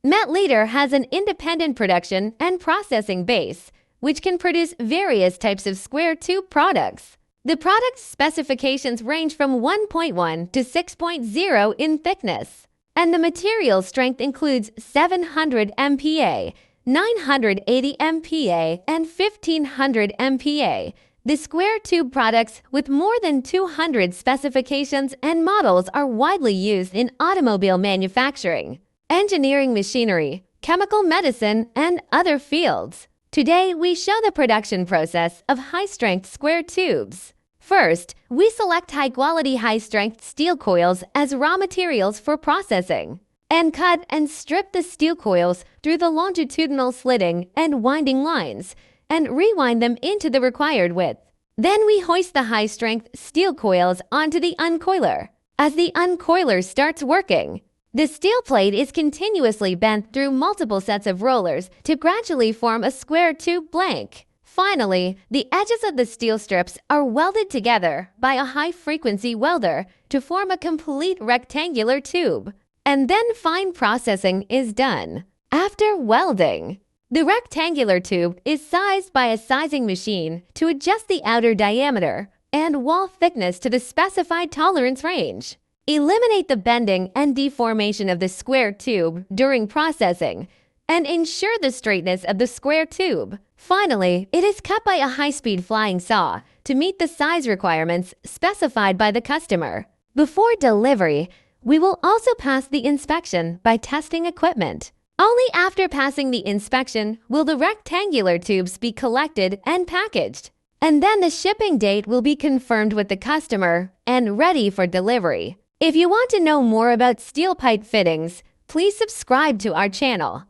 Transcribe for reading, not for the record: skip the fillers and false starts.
Metleader has an independent production and processing base, which can produce various types of square tube products. The product specifications range from 1.1 to 6.0 in thickness, and the material strength includes 700 MPa, 980 MPa, and 1500 MPa. The square tube products with more than 200 specifications and models are widely used in automobile manufacturing, engineering machinery, chemical medicine, and other fields. Today, we show the production process of high-strength square tubes. First, we select high-quality high-strength steel coils as raw materials for processing, and cut and strip the steel coils through the longitudinal slitting and winding lines, and rewind them into the required width. Then we hoist the high-strength steel coils onto the uncoiler. As the uncoiler starts working, the steel plate is continuously bent through multiple sets of rollers to gradually form a square tube blank. Finally, the edges of the steel strips are welded together by a high-frequency welder to form a complete rectangular tube. And then fine processing is done. After welding, the rectangular tube is sized by a sizing machine to adjust the outer diameter and wall thickness to the specified tolerance range. Eliminate the bending and deformation of the square tube during processing and ensure the straightness of the square tube. Finally, it is cut by a high-speed flying saw to meet the size requirements specified by the customer. Before delivery, we will also pass the inspection by testing equipment. Only after passing the inspection will the rectangular tubes be collected and packaged, and then the shipping date will be confirmed with the customer and ready for delivery. If you want to know more about steel pipe fittings, please subscribe to our channel.